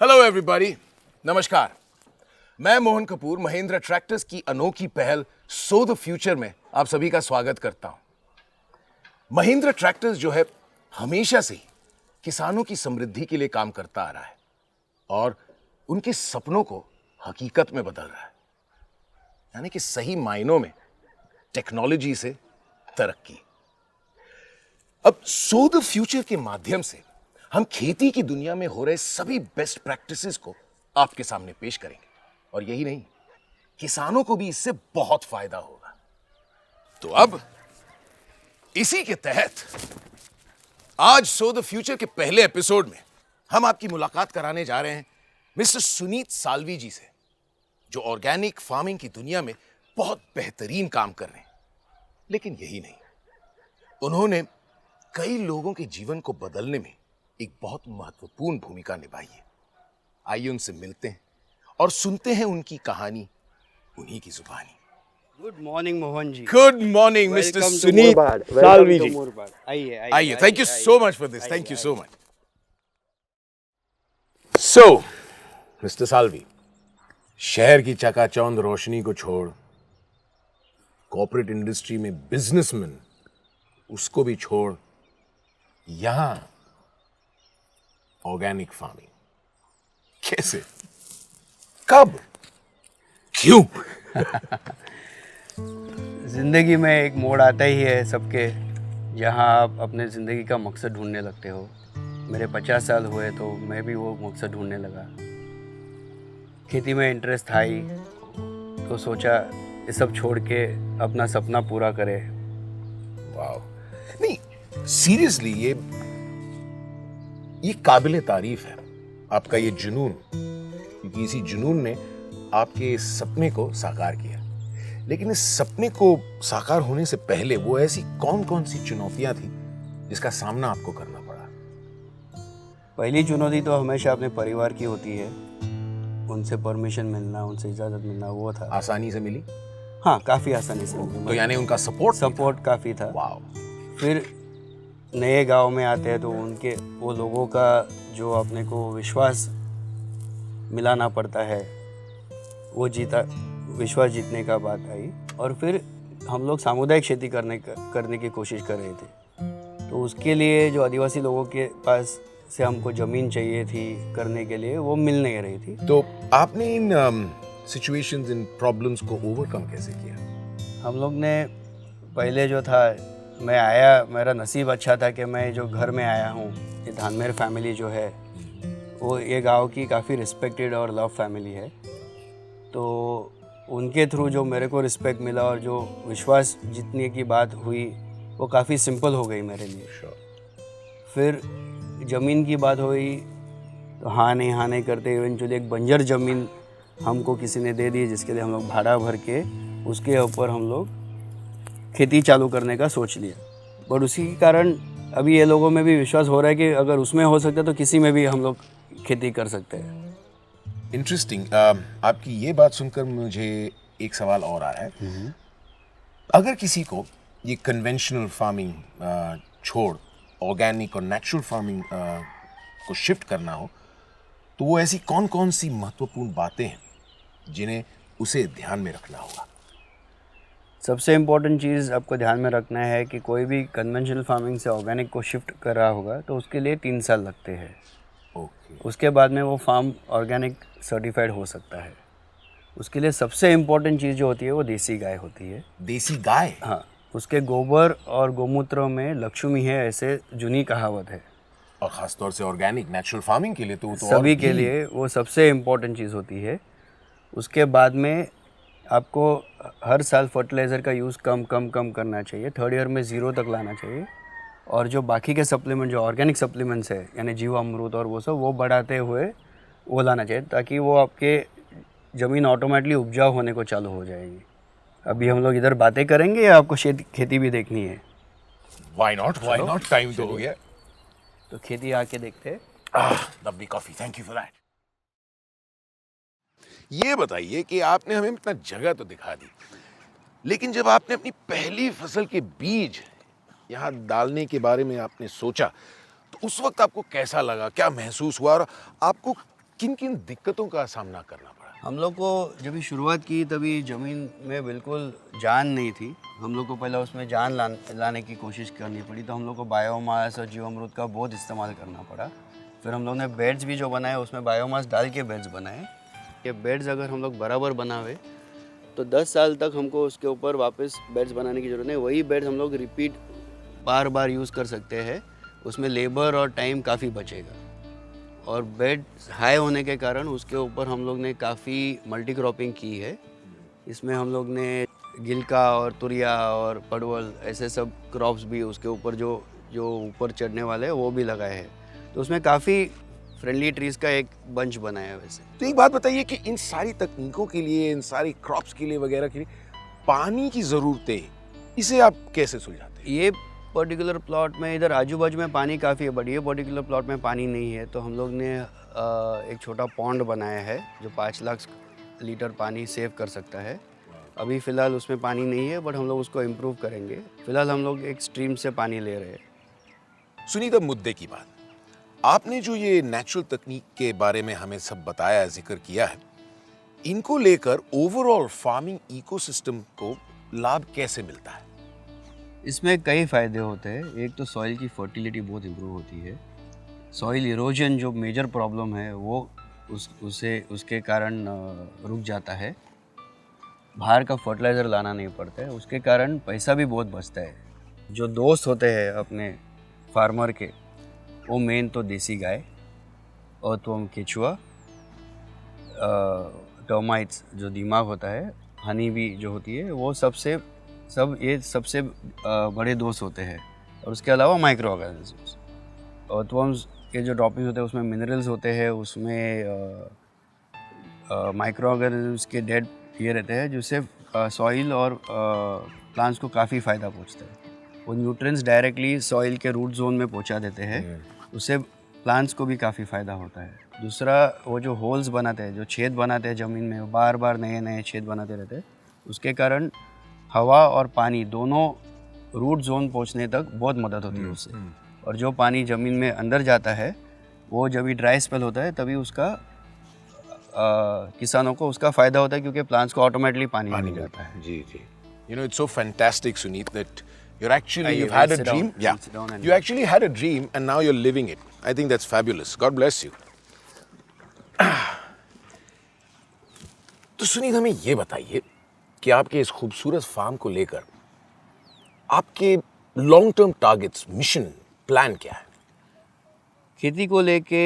Hello everybody, नमस्कार। मैं Mohan Kapoor Mahindra tractors की अनोखी पहल सो द फ्यूचर में आप सभी का स्वागत करता हूं। महिंद्रा ट्रैक्टर्स जो है हमेशा से ही किसानों की समृद्धि के लिए काम करता आ रहा है और उनके सपनों को हकीकत में बदल रहा है, यानी कि सही मायनों में टेक्नोलॉजी से तरक्की। अब सो द फ्यूचर के माध्यम से हम खेती की दुनिया में हो रहे सभी बेस्ट प्रैक्टिसेस को आपके सामने पेश करेंगे और यही नहीं, किसानों को भी इससे बहुत फायदा होगा। तो अब इसी के तहत आज सो द फ्यूचर के पहले एपिसोड में हम आपकी मुलाकात कराने जा रहे हैं मिस्टर सुनीत साल्वी जी से, जो ऑर्गेनिक फार्मिंग की दुनिया में बहुत बेहतरीन काम कर रहे हैं। लेकिन यही नहीं, उन्होंने कई लोगों के जीवन को बदलने में एक बहुत महत्वपूर्ण भूमिका निभाई है। आइए उनसे मिलते हैं और सुनते हैं उनकी कहानी उन्हीं की जुबानी। Good morning Mohan ji. Good morning mister Sunit Salvi ji. आइए आइए, thank you so much for this, thank you so much. So mister Salvi, शहर की चकाचौंध रोशनी को छोड़ कॉर्पोरेट इंडस्ट्री में बिजनेसमैन उसको भी छोड़ यहां ऑर्गेनिक फार्मिंग कैसे, कब, क्यों? जिंदगी में एक मोड़ आता ही है सबके, जहां आप अपने ज़िंदगी का मकसद ढूंढने लगते हो। मेरे 50 साल हुए तो मैं भी वो मकसद ढूंढने लगा। खेती में इंटरेस्ट था ही, तो सोचा ये सब छोड़ के अपना सपना पूरा करे। वाह, नहीं सीरियसली ये काबिले तारीफ है आपका ये जुनून, क्योंकि इसी जुनून ने आपके इस सपने को साकार किया। लेकिन इस सपने को साकार होने से पहले वो ऐसी कौन कौन सी चुनौतियां थी जिसका सामना आपको करना पड़ा? पहली चुनौती तो हमेशा अपने परिवार की होती है, उनसे परमिशन मिलना, उनसे इजाज़त मिलना, वो था। आसानी से मिली? हाँ, काफ़ी आसानी से मिली। तो यानी उनका सपोर्ट काफ़ी था। वाह। फिर नए गांव में आते हैं तो उनके वो लोगों का जो अपने को विश्वास मिलाना पड़ता है, वो विश्वास जीतने का बात आई। और फिर हम लोग सामुदायिक खेती करने की कोशिश कर रहे थे, तो उसके लिए जो आदिवासी लोगों के पास से हमको ज़मीन चाहिए थी करने के लिए, वो मिल नहीं रही थी। तो आपने इन सिचुएशंस, इन प्रॉब्लम्स को ओवरकम कैसे किया? हम लोग ने पहले जो था, मैं आया, मेरा नसीब अच्छा था कि मैं जो घर में आया हूँ, ये धानमेर फैमिली जो है वो ये गांव की काफ़ी रिस्पेक्टेड और लव फैमिली है। तो उनके थ्रू जो मेरे को रिस्पेक्ट मिला और जो विश्वास जीतने की बात हुई, वो काफ़ी सिंपल हो गई मेरे लिए। फिर ज़मीन की बात हुई तो हाँ नहीं करते इवेंचुअली एक बंजर ज़मीन हमको किसी ने दे दी, जिसके लिए हम लोग भाड़ा भर के उसके ऊपर हम लोग खेती चालू करने का सोच लिया। बट उसी के कारण अभी ये लोगों में भी विश्वास हो रहा है कि अगर उसमें हो सकता है तो किसी में भी हम लोग खेती कर सकते हैं। इंटरेस्टिंग। आपकी ये बात सुनकर मुझे एक सवाल और आ रहा है। अगर किसी को ये कन्वेंशनल फार्मिंग छोड़ ऑर्गेनिक और नेचुरल फार्मिंग को शिफ्ट करना हो, तो वो ऐसी कौन कौन सी महत्वपूर्ण बातें हैं जिन्हें उसे ध्यान में रखना होगा? सबसे इम्पोर्टेंट चीज़ आपको ध्यान में रखना है कि कोई भी कन्वेंशनल फार्मिंग से ऑर्गेनिक को शिफ्ट कर रहा होगा तो उसके लिए 3 साल लगते हैं। उसके बाद में वो फार्म ऑर्गेनिक सर्टिफाइड हो सकता है। उसके लिए सबसे इम्पोर्टेंट चीज़ जो होती है वो देसी गाय होती है। देसी गाय? हाँ, उसके गोबर और गोमूत्र में लक्ष्मी है, ऐसे जुनी कहावत है। और ख़ासतौर से ऑर्गेनिक नेचुरल फार्मिंग के लिए तो सभी के लिए वो सबसे इम्पोर्टेंट चीज़ होती है। उसके बाद में आपको हर साल फर्टिलाइज़र का यूज़ कम करना चाहिए। 3rd ईयर में 0 तक लाना चाहिए। और जो बाकी के सप्लीमेंट, जो ऑर्गेनिक सप्लीमेंट्स है, यानी जीवामृत और वो सब, वो बढ़ाते हुए वो लाना चाहिए, ताकि वो आपके ज़मीन ऑटोमेटिकली उपजाऊ होने को चालू हो जाएगी। अभी हम लोग इधर बातें करेंगे या आपको खेती भी देखनी है? Why not? टाइम तो हो गया। तो खेती आके देखते हैं। Lovely coffee, thank you for that. ये बताइए कि आपने हमें इतना जगह तो दिखा दी, लेकिन जब आपने अपनी पहली फसल के बीज यहाँ डालने के बारे में आपने सोचा, तो उस वक्त आपको कैसा लगा, क्या महसूस हुआ और आपको किन किन दिक्कतों का सामना करना पड़ा? हम लोग को जब शुरुआत की तभी ज़मीन में बिल्कुल जान नहीं थी। हम लोग को पहले उसमें जान लाने की कोशिश करनी पड़ी, तो हम लोग को बायोमास और जीवामृत का बहुत इस्तेमाल करना पड़ा। फिर हम लोग ने बेड्स भी जो बनाए उसमें बायोमास डाल के बेड्स बनाए। ये बेड्स अगर हम लोग बराबर बनावे तो 10 साल तक हमको उसके ऊपर वापस बेड्स बनाने की ज़रूरत नहीं। वही बेड्स हम लोग रिपीट बार बार यूज़ कर सकते हैं। उसमें लेबर और टाइम काफ़ी बचेगा। और बेड हाई होने के कारण उसके ऊपर हम लोग ने काफ़ी मल्टी क्रॉपिंग की है। इसमें हम लोग ने गिलका और तुरिया और परवल ऐसे सब क्रॉप्स भी उसके ऊपर जो जो ऊपर चढ़ने वाले हैं वो भी लगाए हैं। तो उसमें काफ़ी फ्रेंडली ट्रीज़ का एक बंच बनाया है वैसे। तो एक बात बताइए कि इन सारी तकनीकों के लिए, इन सारी क्रॉप्स के लिए वगैरह के लिए पानी की ज़रूरतें, इसे आप कैसे सुलझाते हैं? ये पर्टिकुलर प्लॉट में इधर आजू बाजू में पानी काफ़ी है, बट ये पर्टिकुलर प्लॉट में पानी नहीं है, तो हम लोग ने एक छोटा पॉन्ड बनाया है जो 5 लाख लीटर पानी सेव कर सकता है। अभी फ़िलहाल उसमें पानी नहीं है, बट हम लोग उसको इम्प्रूव करेंगे। फ़िलहाल हम लोग एक स्ट्रीम से पानी ले रहे हैं। सुनिए तब मुद्दे की बात, आपने जो ये नेचुरल तकनीक के बारे में हमें सब बताया, जिक्र किया है, इनको लेकर ओवरऑल फार्मिंग इकोसिस्टम को लाभ कैसे मिलता है? इसमें कई फ़ायदे होते हैं। एक तो सॉइल की फर्टिलिटी बहुत इम्प्रूव होती है। सॉइल इरोजन जो मेजर प्रॉब्लम है वो उसके कारण रुक जाता है। बाहर का फर्टिलाइज़र लाना नहीं पड़ता है, उसके कारण पैसा भी बहुत बचता है। जो दोस्त होते हैं अपने फार्मर के, वो मेन तो देसी गाय, और तो हम केचुआ, टर्माइट्स जो दिमाग होता है, हनी भी जो होती है, वो ये सबसे बड़े दोस्त होते हैं। और उसके अलावा माइक्रो ऑर्गेनिजम्स और वर्म्स के जो ड्रॉपिंग्स होते हैं उसमें मिनरल्स होते हैं, उसमें माइक्रो ऑर्गेनिजम्स के डेड ये रहते हैं जिससे सॉइल और प्लांट्स को काफ़ी फ़ायदा पहुंचता है। वो न्यूट्रिएंट्स डायरेक्टली सॉइल के रूट जोन में पहुंचा देते हैं, उससे प्लांट्स को भी काफ़ी फ़ायदा होता है। दूसरा, वो जो होल्स बनाते हैं, जो छेद बनाते हैं ज़मीन में, बार बार नए नए छेद बनाते रहते हैं, उसके कारण हवा और पानी दोनों रूट जोन पहुंचने तक बहुत मदद होती है उससे। और जो पानी ज़मीन में अंदर जाता है वो जब भी ड्राई स्पेल होता है तभी उसका किसानों को उसका फ़ायदा होता है, क्योंकि प्लांट्स को ऑटोमेटिकली पानी मिल जाता है। जी जी, you know, it's so fantastic, Sunit, that you've I'll had a sit down. dream. I'll Yeah, sit down and- you actually had a dream and now you're living it. I think that's fabulous. God bless you. तो सुनीत, हमें ये बताइए कि आपके इस खूबसूरत farm को लेकर आपके long term targets, mission, plan क्या है? खेती को लेके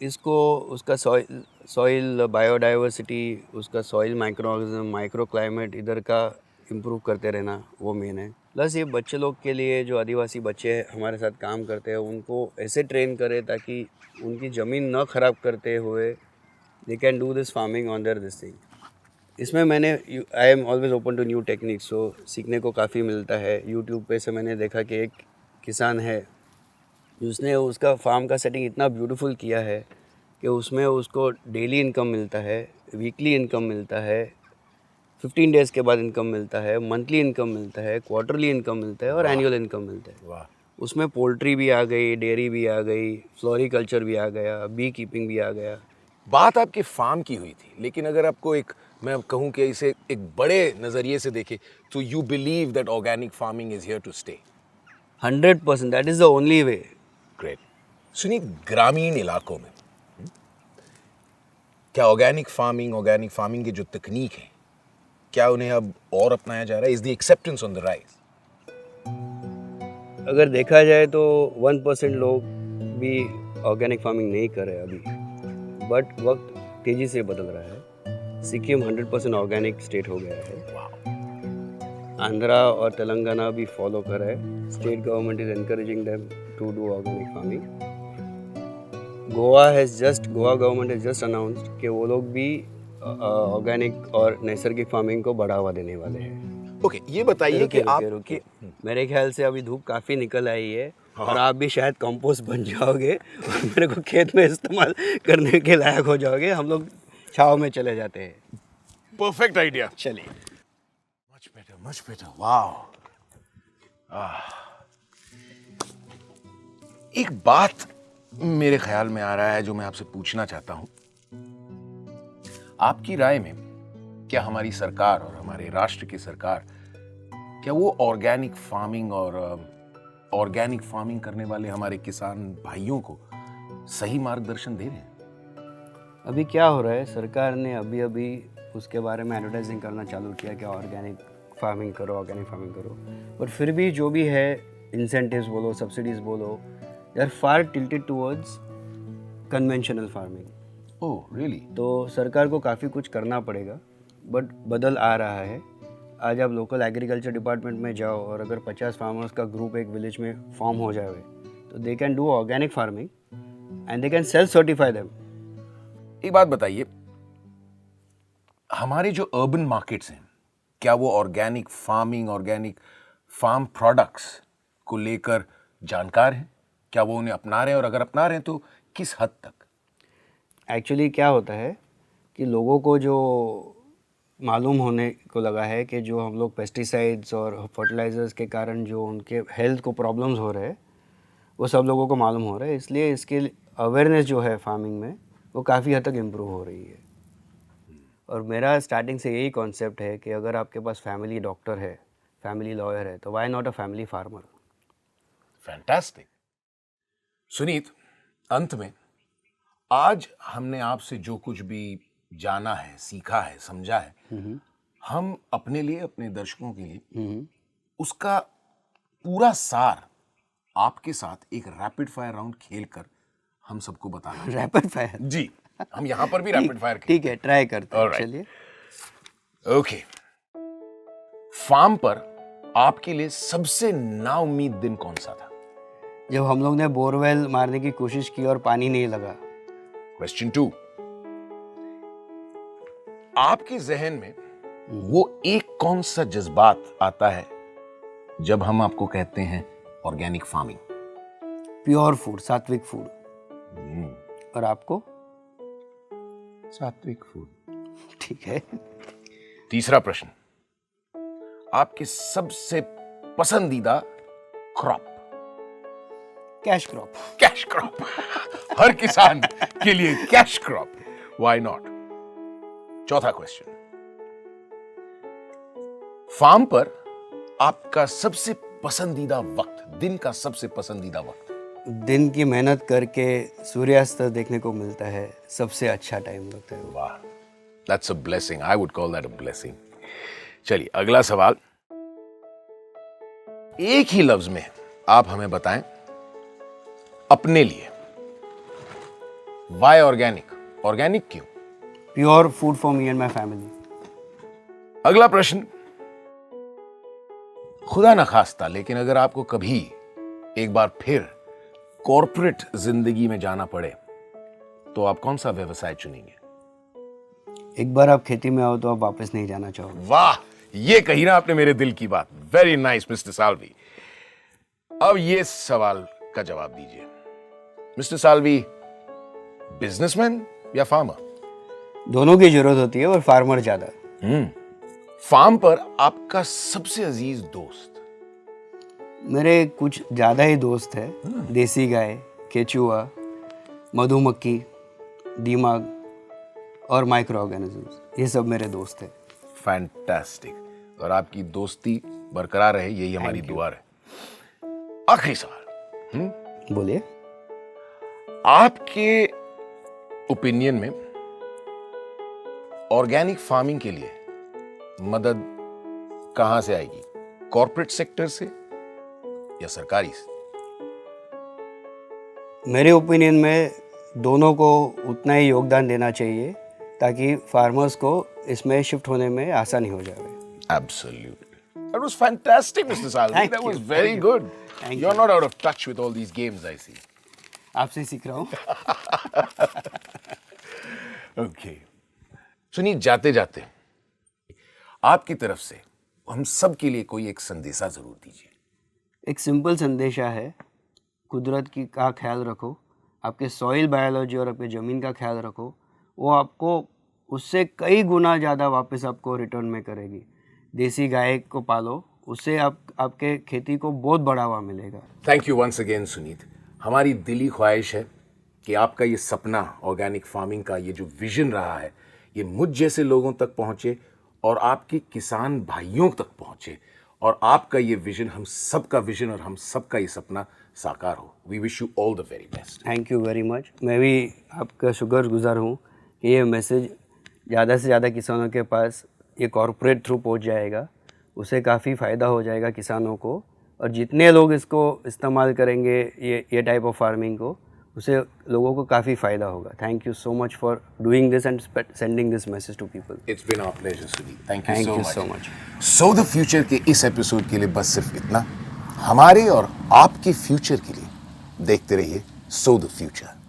इसको उसका सॉइल बायोडाइवर्सिटी, उसका soil micro organism, micro climate इधर का इम्प्रूव करते रहना वो मेन है। प्लस ये बच्चे लोग के लिए, जो आदिवासी बच्चे हमारे साथ काम करते हैं, उनको ऐसे ट्रेन करें ताकि उनकी ज़मीन न ख़राब करते हुए they can do this farming on their this thing. इसमें मैंने I am always open to new techniques, so सीखने को काफ़ी मिलता है। यूट्यूब पे से मैंने देखा कि एक किसान है जिसने उसका फार्म का सेटिंग इतना ब्यूटीफुल किया है कि उसमें उसको डेली इनकम मिलता है, वीकली इनकम मिलता है, 15 डेज़ के बाद इनकम मिलता है, मंथली इनकम मिलता है, क्वार्टरली इनकम मिलता है और एनुअल इनकम मिलता है। वाह, उसमें पोल्ट्री भी आ गई, डेयरी भी आ गई, फ्लोरिकल्चर भी आ गया, बी कीपिंग भी आ गया। बात आपके फार्म की हुई थी, लेकिन अगर आपको मैं कहूं कि इसे एक बड़े नजरिए से देखें तो you believe that organic farming is here to stay? 100%, that is the only way. Great. सुनिए, ग्रामीण इलाकों में क्या ऑर्गेनिक फार्मिंग की जो तकनीक है, क्या उन्हें अब और अपनाया जा रहा है? Is the acceptance on the rise? अगर देखा जाए तो 1% लोग भी ऑर्गेनिक फार्मिंग नहीं कर रहे अभी, बट वक्त तेज़ी से बदल रहा है। सिक्किम 100% ऑर्गेनिक स्टेट हो गया है। आंध्रा और तेलंगाना भी फॉलो कर रहे हैं। State government is encouraging them to do organic farming. Goa government has just announced कि वो लोग भी ऑर्गेनिक और नैसर्गिक फार्मिंग को बढ़ावा देने वाले हैं। ओके, ये बताइए कि आप रुके, मेरे ख्याल से अभी धूप काफ़ी निकल आई है और आप भी शायद कंपोस्ट बन जाओगे और मेरे को खेत में इस्तेमाल करने के लायक हो जाओगे। हम लोग छाव में चले जाते हैं। Perfect idea. चलिए। Much better. वाओ। एक बात मेरे ख्याल में आ रहा है जो मैं आपसे पूछना चाहता हूं आपकी राय में क्या हमारी सरकार और हमारे राष्ट्र की सरकार क्या वो ऑर्गेनिक फार्मिंग और ऑर्गेनिक फार्मिंग करने वाले हमारे किसान भाइयों को सही मार्गदर्शन दे रहे हैं? अभी क्या हो रहा है, सरकार ने अभी अभी उसके बारे में एडवर्टाइजिंग करना चालू किया कि ऑर्गेनिक फार्मिंग करो, ऑर्गेनिक फार्मिंग करो। पर फिर भी जो भी है, इंसेंटिव्स बोलो, सब्सिडीज बोलो, they are far tilted towards conventional farming. Oh really? तो सरकार को काफ़ी कुछ करना पड़ेगा, बट बदल आ रहा है। आज आप लोकल एग्रीकल्चर डिपार्टमेंट में जाओ और अगर 50 फार्मर्स का ग्रुप एक विलेज में फॉर्म हो जाए तो दे can do organic farming and they can self certify them. एक बात बताइए, हमारे जो अर्बन मार्केट्स हैं क्या वो organic farming, organic farm products को लेकर जानकार हैं? क्या वो उन्हें अपना रहे हैं, और अगर अपना रहे हैं तो किस हद तक? एक्चुअली क्या होता है कि लोगों को जो मालूम होने को लगा है कि जो हम लोग पेस्टिसाइड्स और फर्टिलाइजर्स के कारण जो उनके हेल्थ को प्रॉब्लम्स हो रहे हैं वो सब लोगों को मालूम हो रहा है, इसलिए इसके अवेयरनेस जो है फार्मिंग में वो काफ़ी हद तक इम्प्रूव हो रही है। और मेरा स्टार्टिंग से यही कॉन्सेप्ट है कि अगर आपके पास फैमिली डॉक्टर है, फैमिली लॉयर है, तो why not a family farmer. Fantastic. Suneet, अंत में आज हमने आपसे जो कुछ भी जाना है, सीखा है, समझा है, हम अपने लिए, अपने दर्शकों के लिए उसका पूरा सार आपके साथ एक रैपिड फायर राउंड खेलकर हम सबको बताना। Rapid fire? जी, हम यहां पर भी रैपिड फायर ठीक है, ट्राई करते हैं। Alright. चलिए। ओके। फार्म पर आपके लिए सबसे नाउम्मीद दिन कौन सा था? जब हम लोग ने बोरवेल मारने की कोशिश की और पानी नहीं लगा। क्वेश्चन 2, आपके जहन में वो एक कौन सा जज्बात आता है जब हम आपको कहते हैं ऑर्गेनिक फार्मिंग? प्योर फूड, सात्विक फूड। और आपको? सात्विक फूड। ठीक है। तीसरा प्रश्न, आपके सबसे पसंदीदा crop? Cash crop. Cash crop. हर किसान के लिए कैश क्रॉप, व्हाई नॉट? चौथा क्वेश्चन, फार्म पर आपका सबसे पसंदीदा वक्त, दिन का सबसे पसंदीदा वक्त? दिन की मेहनत करके सूर्यास्त देखने को मिलता है, सबसे अच्छा टाइम लगता है। वाह, that's a blessing, I would call that a blessing. चलिए अगला सवाल, एक ही लफ्ज में आप हमें बताएं अपने लिए वाई ऑर्गेनिक, ऑर्गेनिक क्यों? Pure food for me and my family. अगला प्रश्न, खुदा ना खास्ता लेकिन अगर आपको कभी एक बार फिर कॉर्पोरेट जिंदगी में जाना पड़े तो आप कौन सा व्यवसाय चुनेंगे? एक बार आप खेती में आओ तो आप वापस नहीं जाना चाहोगे। वाह, ये कही ना आपने मेरे दिल की बात। Very nice mister Salvi. अब ये सवाल का जवाब दीजिए मिस्टर साल्वी, बिजनेसमैन या फार्मर? दोनों की जरूरत होती है और फार्मर ज्यादा। फार्म पर आपका सबसे अजीज दोस्त? मेरे कुछ ज़्यादा ही दोस्त है। देसी गाय, केचुआ, मधुमक्खी, दीमक और माइक्रो ऑर्गेनिजम्स, ये सब मेरे दोस्त हैं। फैंटास्टिक। और आपकी दोस्ती बरकरार रहे, यही हमारी दुआ है। आखिरी सवाल, बोलिए। आपके ओपिनियन में ऑर्गेनिक फार्मिंग के लिए मदद कहां से आएगी? कॉर्पोरेट सेक्टर से या सरकारी से? मेरे ओपिनियन में दोनों को उतना ही योगदान देना चाहिए ताकि फार्मर्स को इसमें शिफ्ट होने में आसानी हो जाए। Absolutely. That was fantastic, Mr. Salvi. Thank That you. was very Thank you. good. Thank You're you. not out of touch with all these games, I see. आपसे सीख रहा हूँ। Okay. सुनिए, जाते जाते आपकी तरफ से हम सब के लिए कोई एक संदेशा जरूर दीजिए। एक सिंपल संदेशा है, कुदरत की का ख्याल रखो, आपके सॉइल बायोलॉजी और आपके ज़मीन का ख्याल रखो, वो आपको उससे कई गुना ज़्यादा वापस आपको रिटर्न में करेगी। देसी गाय को पालो, उससे आपके खेती को बहुत बढ़ावा मिलेगा। Thank you once again Suneet. हमारी दिली ख्वाहिश है कि आपका ये सपना ऑर्गेनिक फार्मिंग का, ये जो विजन रहा है, ये मुझ जैसे लोगों तक पहुंचे और आपके किसान भाइयों तक पहुंचे और आपका ये विजन हम सबका विजन और हम सबका ये सपना साकार हो। We wish you all the very best. Thank you very much. मैं भी आपका शुक्रगुजार हूँ कि ये मैसेज ज़्यादा से ज़्यादा किसानों के पास ये कॉरपोरेट थ्रू पहुँच जाएगा, उसे काफ़ी फ़ायदा हो जाएगा किसानों को, और जितने लोग इसको इस्तेमाल करेंगे ये टाइप ऑफ फार्मिंग को, उसे लोगों को काफ़ी फ़ायदा होगा। Thank you so much for doing this and sending this message to people. It's been our pleasure Sudeep, thank Thank you you so so much. much. So the future के इस episode के लिए बस सिर्फ इतना। हमारे और आपके फ्यूचर के लिए देखते रहिए सो द फ्यूचर।